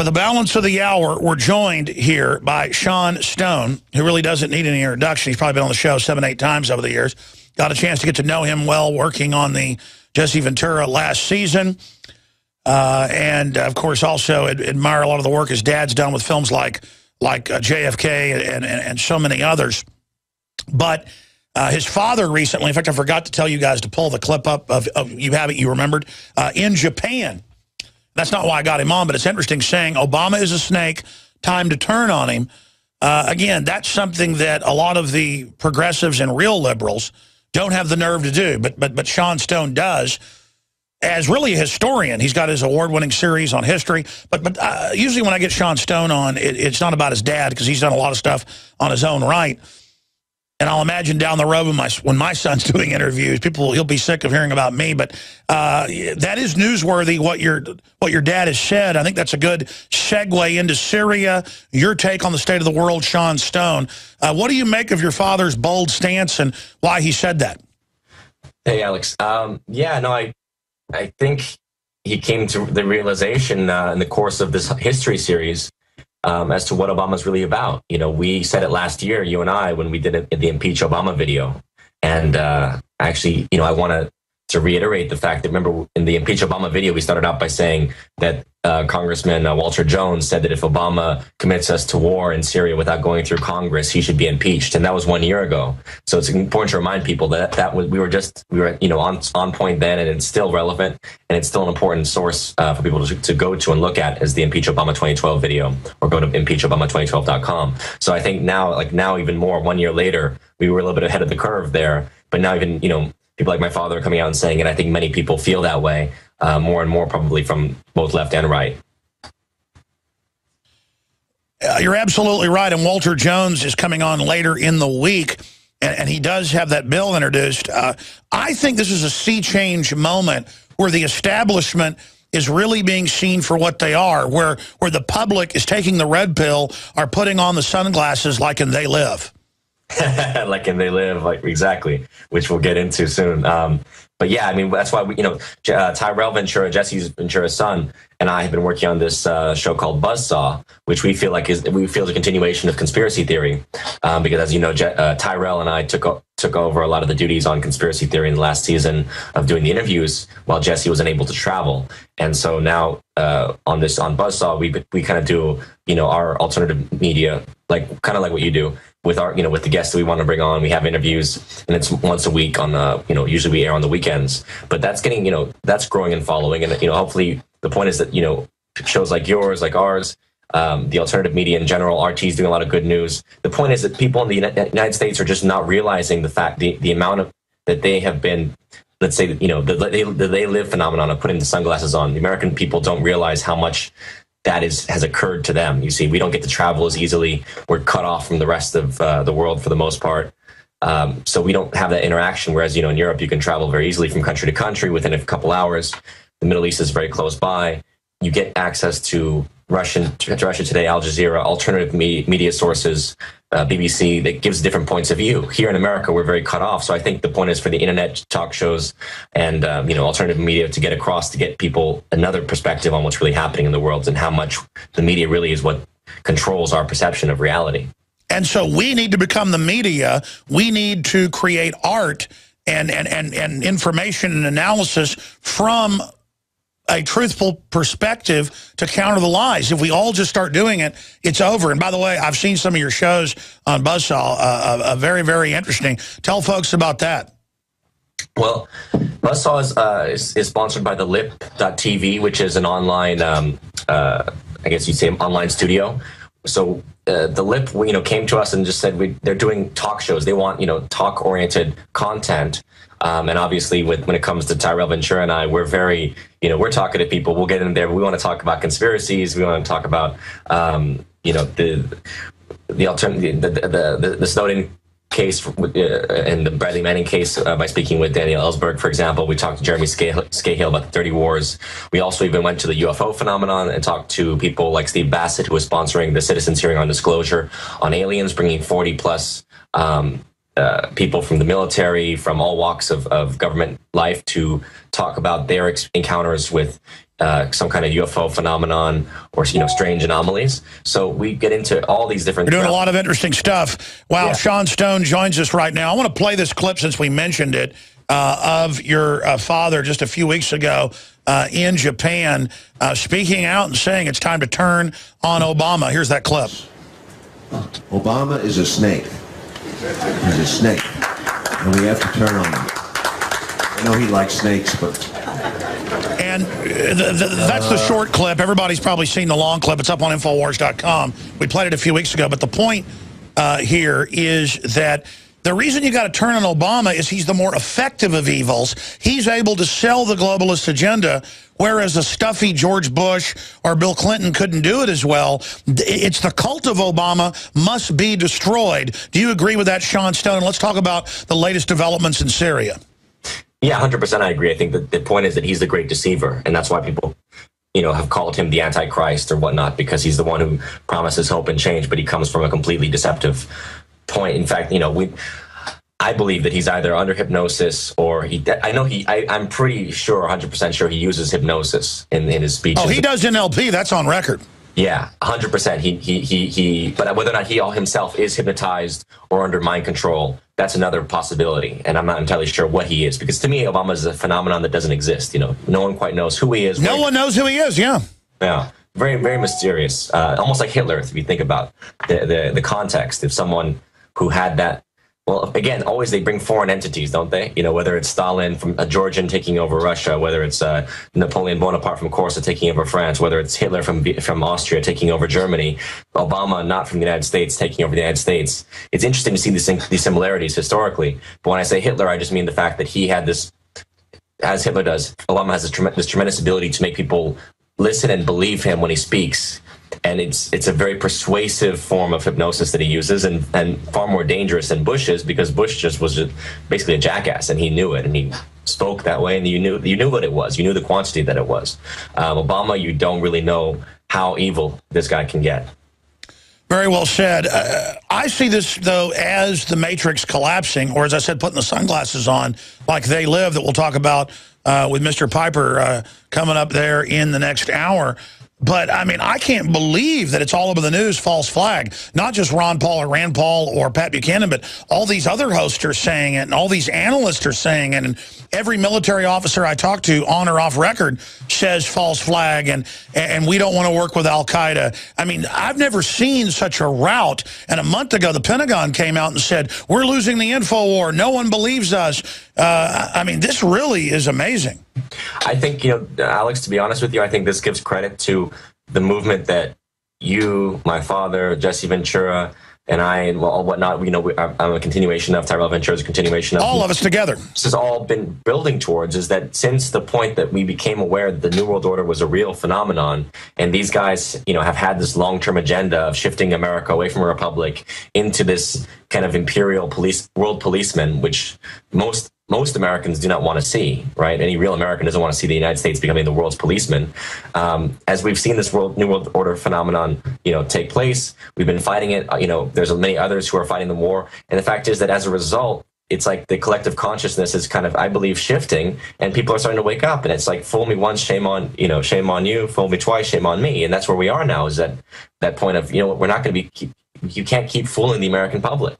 For the balance of the hour, we're joined here by Sean Stone, who really doesn't need any introduction. He's probably been on the show 7, 8 times over the years. Got a chance to get to know him well working on the Jesse Ventura last season. And, of course, also admire a lot of the work his dad's done with films like JFK and so many others. But his father recently, in fact, I forgot to tell you guys to pull the clip up of you have it, you remembered, in Japan. That's not why I got him on, but it's interesting saying Obama is a snake, time to turn on him. Again, that's something that a lot of the progressives and real liberals don't have the nerve to do, but Sean Stone does, as really a historian. He's got his award-winning series on history, but usually when I get Sean Stone on, it's not about his dad, because he's done a lot of stuff on his own right. And I'll imagine down the road when my son's doing interviews, he'll be sick of hearing about me. But that is newsworthy, what your dad has said. I think that's a good segue into Syria. Your take on the state of the world, Sean Stone. What do you make of your father's bold stance and why he said that? Hey, Alex. Yeah, no, I think he came to the realization in the course of this history series as to what Obama's really about. You know, we said it last year, you and I, when we did the Impeach Obama video. And actually, you know, I want to reiterate the fact that, remember, in the Impeach Obama video, we started out by saying that Congressman Walter Jones said that if Obama commits us to war in Syria without going through Congress, he should be impeached. And that was 1 year ago. So it's important to remind people that we were you know, on point then, and it's still relevant, and it's still an important source for people to go to and look at, as the Impeach Obama 2012 video, or go to impeachobama2012.com. So I think now even more, 1 year later, we were a little bit ahead of the curve there. But now even, you know, people like my father are coming out and saying it. I think many people feel that way, more and more probably from both left and right. You're absolutely right. And Walter Jones is coming on later in the week, and he does have that bill introduced. I think this is a sea change moment where the establishment is really being seen for what they are, where the public is taking the red pill, are putting on the sunglasses like in They Live. Like in They Live, like, exactly, which we'll get into soon. But yeah, I mean, that's why Tyrell Ventura, Jesse Ventura's son, and I have been working on this show called BuzzSaw, which we feel is a continuation of conspiracy theory, because, as you know, Tyrell and I took over a lot of the duties on conspiracy theory in the last season of doing the interviews while Jesse was unable to travel. And so now on BuzzSaw, we kind of do, you know, our alternative media, kind of like what you do with our, you know, with the guests that we want to bring on. We have interviews, and it's once a week on you know, usually we air on the weekends. But that's getting, you know, that's growing and following, and, you know, hopefully the point is that, you know, shows like yours, like ours, the alternative media in general, RT is doing a lot of good news. The point is that people in the United States are just not realizing the fact, the amount of that they have been, let's say, you know, the they live phenomenon of putting the sunglasses on. The American people don't realize how much that has occurred to them. You see, we don't get to travel as easily. We're cut off from the rest of the world for the most part. So we don't have that interaction. Whereas, you know, in Europe, you can travel very easily from country to country within a couple hours. The Middle East is very close by. You get access to Russia Today, Al Jazeera, alternative media sources, BBC, that gives different points of view. Here in America, we're very cut off. So I think the point is for the internet talk shows and you know, alternative media to get across, to get people another perspective on what's really happening in the world and how much the media really is what controls our perception of reality. And so we need to become the media. We need to create art and information and analysis from a truthful perspective to counter the lies. If we all just start doing it, it's over. And by the way, I've seen some of your shows on BuzzSaw, very, very interesting. Tell folks about that. Well, BuzzSaw is sponsored by TheLipTV, which is an online, I guess you'd say, online studio. So The Lip, you know, came to us and just said they're doing talk shows. They want, you know, talk-oriented content. And obviously, when it comes to Tyrell Ventura and I, we're very, you know, we're talking to people. We'll get in there. But we want to talk about conspiracies. We want to talk about, you know, the alternative, the Snowden case and the Bradley Manning case by speaking with Daniel Ellsberg, for example. We talked to Jeremy Scahill about the 30 Wars. We also even went to the UFO phenomenon and talked to people like Steve Bassett, who was sponsoring the Citizens Hearing on Disclosure on aliens, bringing 40 plus people from the military, from all walks of government life, to talk about their encounters with some kind of UFO phenomenon or strange anomalies. So we get into all these different. We're doing a lot of interesting stuff. Wow, yeah. Sean Stone joins us right now. I want to play this clip since we mentioned it of your father just a few weeks ago in Japan, speaking out and saying it's time to turn on Obama. Here's that clip. Obama is a snake. He's a snake, and we have to turn on him. I know he likes snakes, but. And that's the short clip. Everybody's probably seen the long clip. It's up on InfoWars.com. We played it a few weeks ago. But the point here is that the reason you got to turn on Obama is he's the more effective of evils. He's able to sell the globalist agenda, whereas a stuffy George Bush or Bill Clinton couldn't do it as well. It's the cult of Obama must be destroyed. Do you agree with that, Sean Stone? And let's talk about the latest developments in Syria. Yeah, 100% I agree. I think that the point is that he's the great deceiver, and that's why people, have called him the Antichrist or whatnot, because he's the one who promises hope and change, but he comes from a completely deceptive point. In fact, I believe that he's either under hypnosis or I'm pretty sure, 100% sure he uses hypnosis in his speeches. Oh, he does NLP. That's on record. Yeah, 100%. But whether or not he all himself is hypnotized or under mind control, that's another possibility. And I'm not entirely sure what he is, because to me, Obama is a phenomenon that doesn't exist. No one quite knows who he is. No one knows who he is. Yeah. Yeah. Very, very mysterious. Almost like Hitler, if you think about the context. If someone who had that. Well, again, always they bring foreign entities, don't they? Whether it's Stalin from a Georgian taking over Russia, whether it's Napoleon Bonaparte from Corsica taking over France, whether it's Hitler from Austria taking over Germany, Obama not from the United States taking over the United States. It's interesting to see these similarities historically. But when I say Hitler, I just mean the fact that he had this, as Hitler does, Obama has this tremendous ability to make people listen and believe him when he speaks. And it's a very persuasive form of hypnosis that he uses, and far more dangerous than Bush's, because Bush was basically a jackass, and he knew it, and he spoke that way, and you knew what it was. You knew the quantity that it was. Obama, you don't really know how evil this guy can get. Very well said. I see this, though, as the Matrix collapsing, or as I said, putting the sunglasses on, like They Live, that we'll talk about with Mr. Piper coming up there in the next hour. But, I mean, I can't believe that it's all over the news, false flag. Not just Ron Paul or Rand Paul or Pat Buchanan, but all these other hosts are saying it, and all these analysts are saying it, and every military officer I talk to, on or off record, says false flag, and we don't want to work with Al-Qaeda. I mean, I've never seen such a rout. And a month ago, the Pentagon came out and said, we're losing the info war. No one believes us. I mean, this really is amazing. I think, Alex, to be honest with you, I think this gives credit to the movement that you, my father, Jesse Ventura, and I, and whatnot, I'm a continuation of Tyrell Ventura's a continuation of... All of us together. This has all been building towards, is that since the point that we became aware that the New World Order was a real phenomenon, and these guys, have had this long-term agenda of shifting America away from a republic into this kind of imperial world policeman, which most Americans do not want to see, right? Any real American doesn't want to see the United States becoming the world's policeman. As we've seen this New World Order phenomenon, take place, we've been fighting it. There's many others who are fighting the war. And the fact is that as a result, it's like the collective consciousness is kind of, I believe, shifting, and people are starting to wake up. And it's like, fool me once, shame on you. Fool me twice, shame on me. And that's where we are now, is that point of, we're not going to be, you can't keep fooling the American public.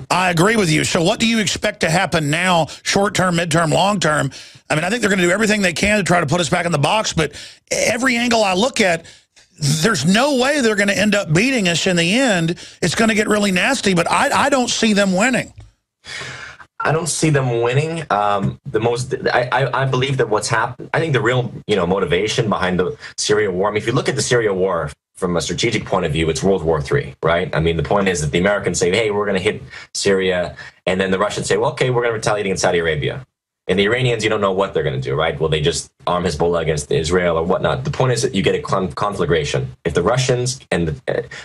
I agree with you. So what do you expect to happen now, short-term, mid-term, long-term? I mean, I think they're going to do everything they can to try to put us back in the box, but every angle I look at, there's no way they're going to end up beating us in the end. It's going to get really nasty, but I don't see them winning. I don't see them winning. I believe that what's happened, I think the real, motivation behind the Syria war, I mean, if you look at the Syria war from a strategic point of view, it's World War III, right? I mean, the point is that the Americans say, hey, we're going to hit Syria, and then the Russians say, well, okay, we're going to retaliate against Saudi Arabia. And the Iranians, you don't know what they're going to do, right? Will they just arm Hezbollah against Israel or whatnot? The point is that you get a conflagration. If the Russians, and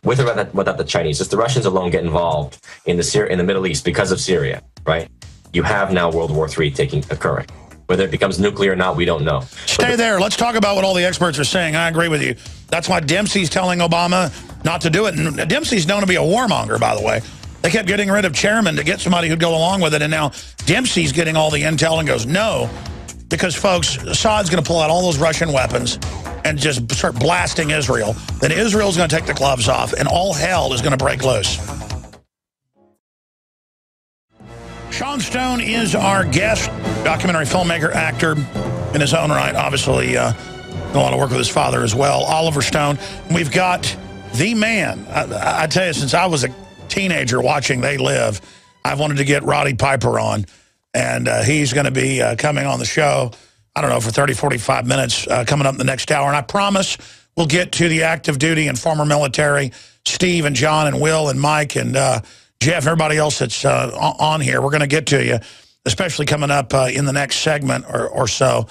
with or without the Chinese, just the Russians alone get involved in the Middle East because of Syria, right? You have now World War III occurring. Whether it becomes nuclear or not, we don't know. Stay there. Let's talk about what all the experts are saying. I agree with you. That's why Dempsey's telling Obama not to do it. And Dempsey's known to be a warmonger, by the way. They kept getting rid of chairman to get somebody who'd go along with it, and now Dempsey's getting all the intel and goes, no, because, folks, Assad's going to pull out all those Russian weapons and just start blasting Israel. Then Israel's going to take the gloves off, and all hell is going to break loose. Sean Stone is our guest, documentary filmmaker, actor in his own right. Obviously, done a lot of work with his father as well, Oliver Stone. We've got the man. I tell you, since I was a teenager watching They Live, I've wanted to get Roddy Piper on, and he's going to be coming on the show, I don't know, for 30, 45 minutes coming up in the next hour. And I promise we'll get to the active duty and former military, Steve and John and Will and Mike and Jeff and everybody else that's on here. We're going to get to you, especially coming up in the next segment or so.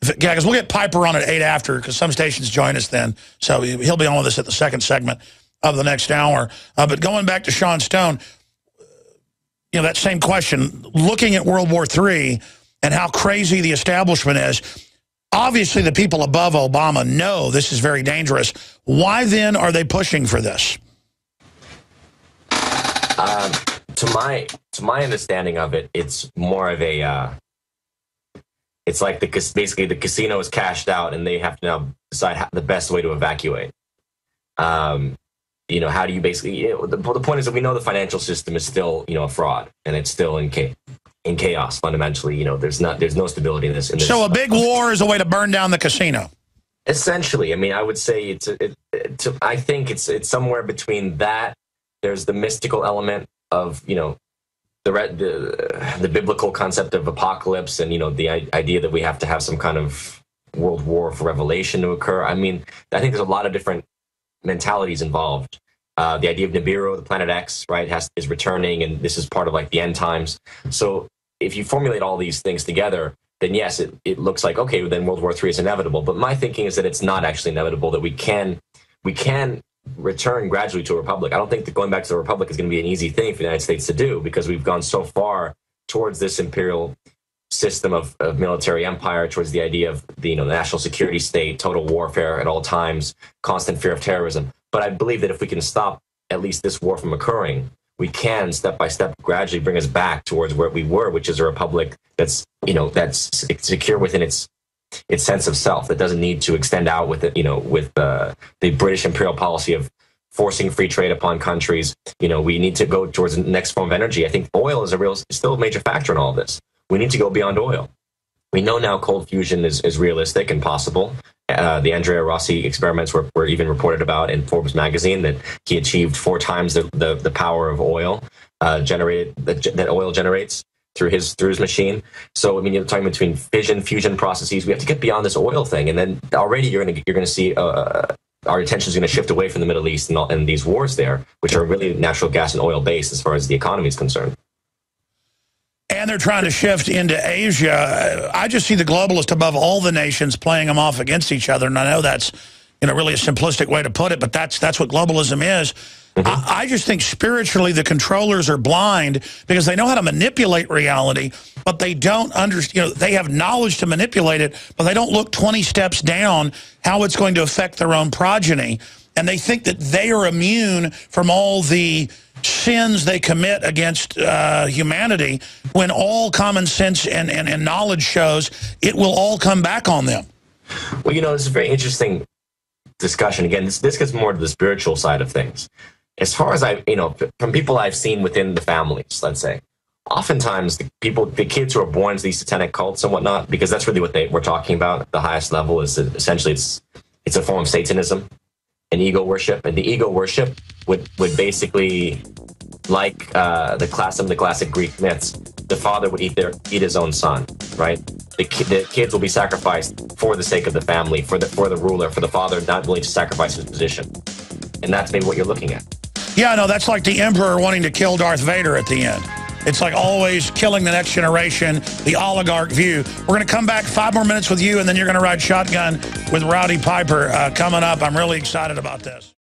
Yeah, because we'll get Piper on at 8 after, because some stations join us then. So he'll be on with us at the second segment of the next hour. But going back to Sean Stone, you know, that same question, looking at World War III and how crazy the establishment is, obviously the people above Obama know this is very dangerous. Why then are they pushing for this? To my understanding of it, it's more of a it's like basically the casino is cashed out and they have to now decide the best way to evacuate. You know, how do you basically, you know, the point is that we know the financial system is still, you know, a fraud, and it's still in chaos fundamentally. You know, there's no stability in this. So a big war is a way to burn down the casino. Essentially, I mean, I would say I think it's somewhere between that. There's the mystical element of, you know, the biblical concept of apocalypse, and, you know, the idea that we have to have some kind of world war for revelation to occur. I mean, I think there's a lot of different mentalities involved. The idea of Nibiru, the planet X, right, is returning, and this is part of like the end times. So if you formulate all these things together, then yes, it looks like, okay, then World War III is inevitable. But my thinking is that it's not actually inevitable, that we can return gradually to a republic. I don't think that going back to the republic is going to be an easy thing for the United States to do, because we've gone so far towards this imperial system of military empire, towards the idea of the, you know, the national security state, total warfare at all times, constant fear of terrorism. But I believe that if we can stop at least this war from occurring, we can step by step gradually bring us back towards where we were, which is a republic that's, you know, that's secure within its sense of self, that doesn't need to extend out with it, you know, with the British imperial policy of forcing free trade upon countries. You know, we need to go towards the next form of energy. I think oil is still a major factor in all of this. We need to go beyond oil. We know now cold fusion is realistic and possible. The Andrea Rossi experiments were even reported about in Forbes magazine, that he achieved 4 times the power of oil generated that oil generates through his machine. So I mean, you're talking between fission, fusion processes. We have to get beyond this oil thing, and then already you're going to see our attention is going to shift away from the Middle East and these wars there, which are really natural gas and oil based as far as the economy is concerned. And they're trying to shift into Asia. I just see the globalists above all the nations playing them off against each other. And I know that's, you know, really a simplistic way to put it, but that's what globalism is. Mm-hmm. I just think spiritually the controllers are blind, because they know how to manipulate reality, but they don't understand. You know, they have knowledge to manipulate it, but they don't look 20 steps down how it's going to affect their own progeny. And they think that they are immune from all the sins they commit against humanity, when all common sense and knowledge shows it will all come back on them. Well, you know, it's a very interesting discussion. Again, this gets more to the spiritual side of things. As far as from people I've seen within the families, let's say, oftentimes the kids who are born to these satanic cults and whatnot, because that's really what we're talking about at the highest level, is that essentially it's a form of Satanism and ego worship. And the ego worship would basically, like the classic Greek myths, the father would eat his own son, right? The kids will be sacrificed for the sake of the family, for the ruler, for the father not willing to sacrifice his position. And that's maybe what you're looking at. Yeah, no, that's like the emperor wanting to kill Darth Vader at the end. It's like always killing the next generation, the oligarch view. We're going to come back 5 more minutes with you, and then you're going to ride shotgun with Roddy Piper coming up. I'm really excited about this.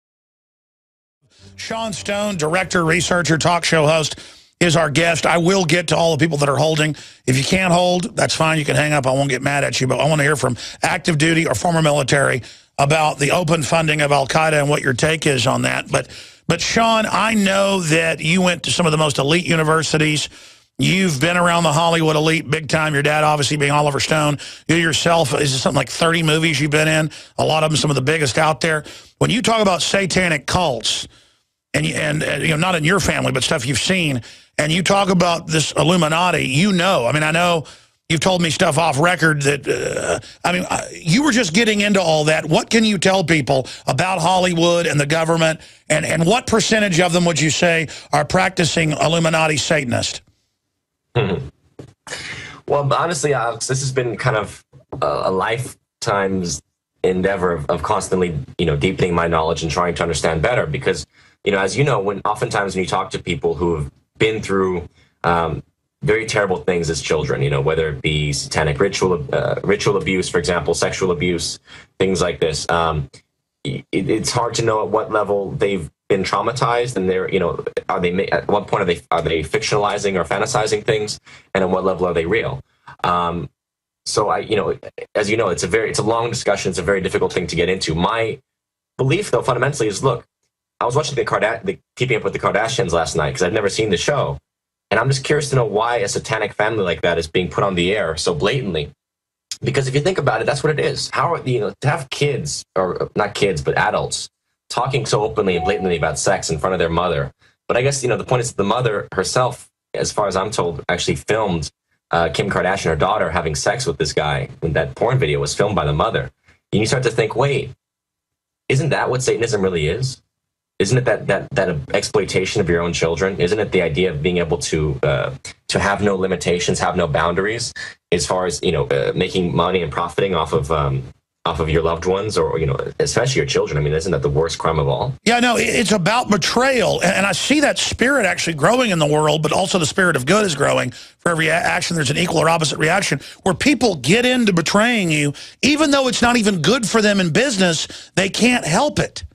Sean Stone, director, researcher, talk show host, is our guest. I will get to all the people that are holding. If you can't hold, that's fine. You can hang up. I won't get mad at you, but I want to hear from active duty or former military about the open funding of Al-Qaeda and what your take is on that. But Sean, I know that you went to some of the most elite universities. You've been around the Hollywood elite big time. Your dad obviously being Oliver Stone. You yourself, is it something like 30 movies you've been in? A lot of them, some of the biggest out there. When you talk about satanic cults, and you know, not in your family, but stuff you've seen, and you talk about this Illuminati, you know, I mean, I know you've told me stuff off record that, you were just getting into all that. What can you tell people about Hollywood and the government, and what percentage of them would you say are practicing Illuminati Satanist? Well, honestly, Alex, this has been kind of a lifetime's endeavor of constantly, deepening my knowledge and trying to understand better. Because, as you know, oftentimes when you talk to people who have been through very terrible things as children, whether it be satanic ritual abuse, for example, sexual abuse, things like this, it's hard to know at what level they've been traumatized, and they're, at what point are they fictionalizing or fantasizing things, and at what level are they real? So as you know, it's a long discussion. It's a very difficult thing to get into. My belief, though, fundamentally is, look, I was watching the Keeping Up with the Kardashians last night because I've never seen the show, and I'm just curious to know why a satanic family like that is being put on the air so blatantly. Because if you think about it, that's what it is. How are to have kids, or not kids, but adults, talking so openly and blatantly about sex in front of their mother. But I guess, the point is the mother herself, as far as I'm told, actually filmed Kim Kardashian, her daughter, having sex with this guy. And that porn video was filmed by the mother. And you start to think, wait, isn't that what Satanism really is? Isn't it that exploitation of your own children? Isn't it the idea of being able to have no limitations, have no boundaries, as far as, making money and profiting off of your loved ones, or, especially your children? I mean, isn't that the worst crime of all? Yeah, no, it's about betrayal. And I see that spirit actually growing in the world, but also the spirit of good is growing. For every action, there's an equal or opposite reaction, where people get into betraying you, even though it's not even good for them in business, they can't help it.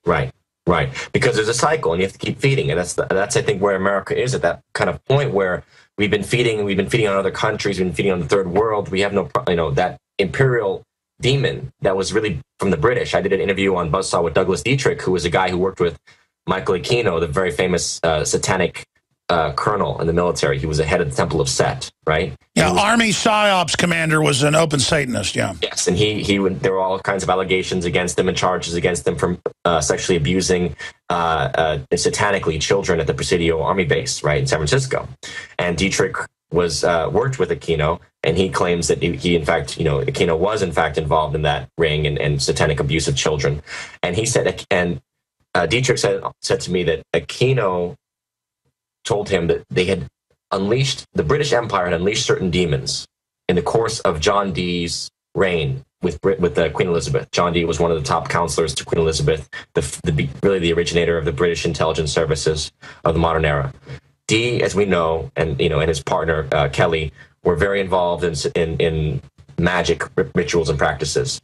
Right. Right, because there's a cycle, and you have to keep feeding it. That's I think where America is at that kind of point, where we've been feeding on other countries, we've been feeding on the third world. We have no, that imperial demon that was really from the British. I did an interview on BuzzSaw with Douglas Dietrich, who was a guy who worked with Michael Aquino, the very famous satanic colonel in the military. He was the head of the Temple of Set, right? Yeah, Army PsyOps commander, was an open Satanist, yeah. Yes, and there were all kinds of allegations against him and charges against him from sexually abusing satanically children at the Presidio Army base, right, in San Francisco. And Dietrich was worked with Aquino, and he claims that he in fact, Aquino was in fact involved in that ring and satanic abuse of children. And he said, and Dietrich said to me that Aquino told him that the British Empire had unleashed certain demons in the course of John Dee's reign with Queen Elizabeth. John Dee was one of the top counselors to Queen Elizabeth, really the originator of the British intelligence services of the modern era. Dee, as we know, and his partner Kelly, were very involved in magic rituals and practices.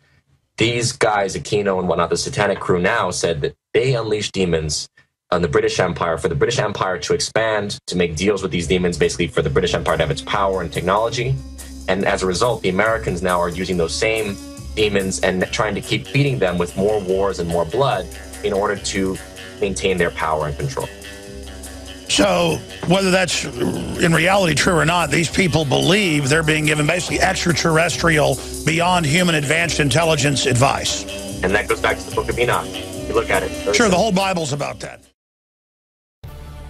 These guys, Aquino and whatnot, the satanic crew, now said that they unleashed demons on the British Empire, for the British Empire to expand, to make deals with these demons, basically for the British Empire to have its power and technology. And as a result, the Americans now are using those same demons and trying to keep feeding them with more wars and more blood in order to maintain their power and control. So whether that's in reality true or not, these people believe they're being given basically extraterrestrial, beyond human advanced intelligence advice. And that goes back to the Book of Enoch. You look at it. Sure, the whole Bible's about that.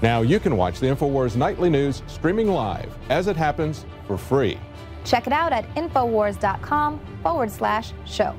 Now you can watch the InfoWars Nightly News streaming live as it happens for free. Check it out at InfoWars.com/show.